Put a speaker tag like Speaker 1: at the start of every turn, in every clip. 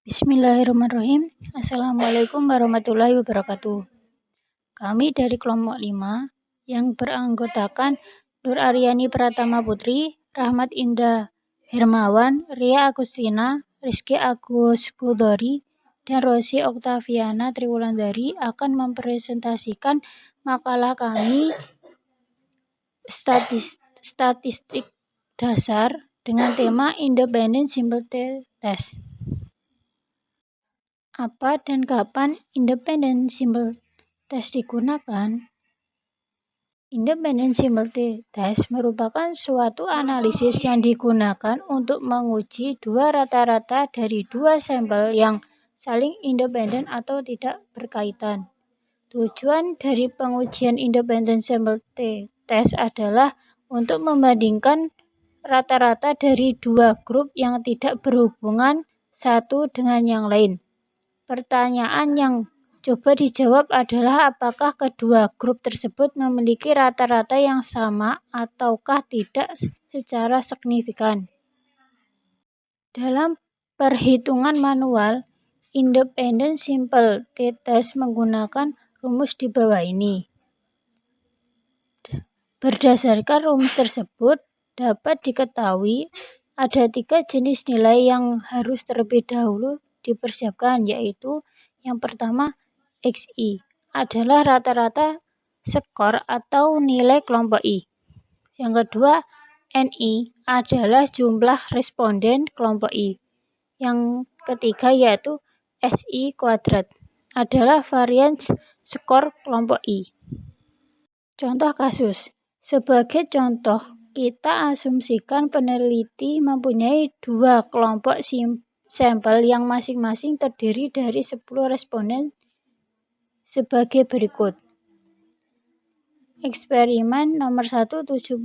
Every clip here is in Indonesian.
Speaker 1: Bismillahirrahmanirrahim. Assalamualaikum warahmatullahi wabarakatuh. Kami dari kelompok 5 yang beranggotakan Nur Aryani Pratama Putri, Rahmat Indah Hermawan, Ria Agustina, Rizky Agus Kudori, dan Rosi Oktaviana Triwulandari akan mempresentasikan makalah kami statistik dasar dengan tema Independent Simple Test. Apa dan kapan Independent Simple Test digunakan? Independent Simple Test merupakan suatu analisis yang digunakan untuk menguji dua rata-rata dari dua sampel yang saling independen atau tidak berkaitan. Tujuan dari pengujian Independent Simple Test adalah untuk membandingkan rata-rata dari dua grup yang tidak berhubungan satu dengan yang lain. Pertanyaan yang coba dijawab adalah apakah kedua grup tersebut memiliki rata-rata yang sama ataukah tidak secara signifikan. Dalam perhitungan manual, Independent Simple Test menggunakan rumus di bawah ini. Berdasarkan rumus tersebut, dapat diketahui ada 3 jenis nilai yang harus terlebih dahulu dipersiapkan, yaitu yang pertama, XI adalah rata-rata skor atau nilai kelompok I. Yang kedua, NI adalah jumlah responden kelompok I. Yang ketiga yaitu SI kuadrat adalah varians skor kelompok I. Contoh kasus. Sebagai contoh, kita asumsikan peneliti mempunyai dua kelompok sampel yang masing-masing terdiri dari 10 responden sebagai berikut. Eksperimen nomor 1 76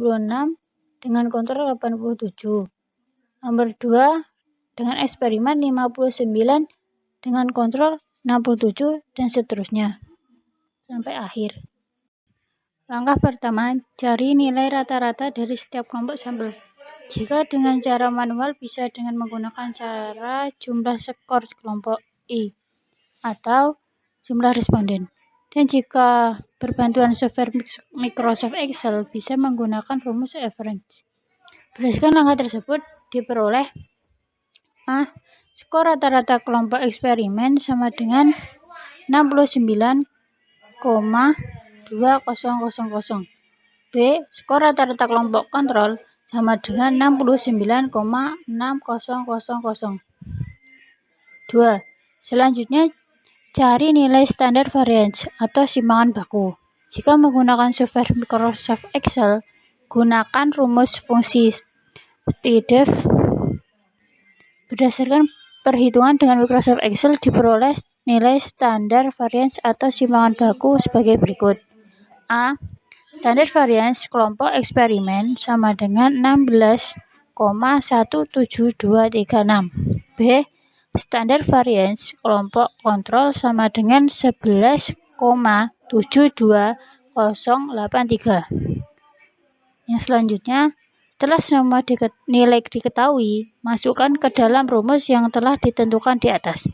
Speaker 1: dengan kontrol 87. Nomor 2 dengan eksperimen 59 dengan kontrol 67 dan seterusnya sampai akhir. Langkah pertama, cari nilai rata-rata dari setiap kelompok sampel. Jika dengan cara manual bisa dengan menggunakan cara jumlah skor kelompok I atau jumlah responden. Dan jika berbantuan software Microsoft Excel bisa menggunakan rumus average. Berdasarkan langkah tersebut diperoleh A. Skor rata-rata kelompok eksperimen sama dengan 69,2000. B. Skor rata-rata kelompok kontrol sama dengan 69,6000. 2. Selanjutnya, cari nilai standar variance atau simpangan baku. Jika menggunakan software Microsoft Excel, gunakan rumus fungsi STDEV. Berdasarkan perhitungan dengan Microsoft Excel diperoleh nilai standar variance atau simpangan baku sebagai berikut. A. Standar variance kelompok eksperimen sama dengan 16,17236. B. Standar variance kelompok kontrol sama dengan 11,72083. Yang selanjutnya, setelah semua nilai diketahui, masukkan ke dalam rumus yang telah ditentukan di atas.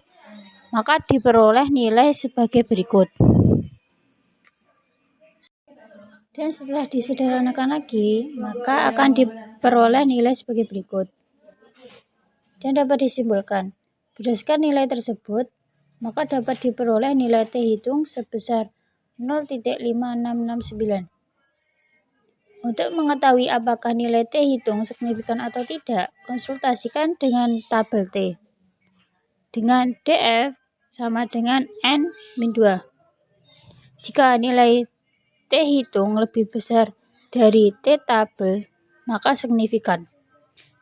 Speaker 1: Maka diperoleh nilai sebagai berikut. Dan setelah disederhanakan lagi, maka akan diperoleh nilai sebagai berikut. Dan dapat disimpulkan, berdasarkan nilai tersebut, maka dapat diperoleh nilai T hitung sebesar 0,5669. Untuk mengetahui apakah nilai T hitung signifikan atau tidak, konsultasikan dengan tabel T. Dengan DF sama dengan N-2. Jika nilai T hitung lebih besar dari T tabel, maka signifikan.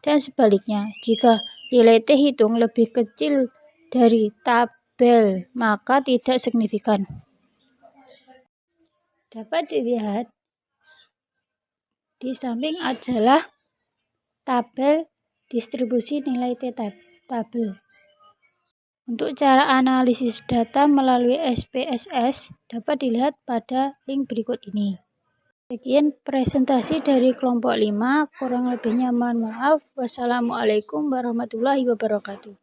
Speaker 1: Dan sebaliknya, jika nilai T hitung lebih kecil dari tabel, maka tidak signifikan. Dapat dilihat di samping adalah tabel distribusi nilai T tabel. Untuk cara analisis data melalui SPSS dapat dilihat pada link berikut ini. Sekian presentasi dari kelompok 5, kurang lebihnya mohon maaf. Wassalamualaikum warahmatullahi wabarakatuh.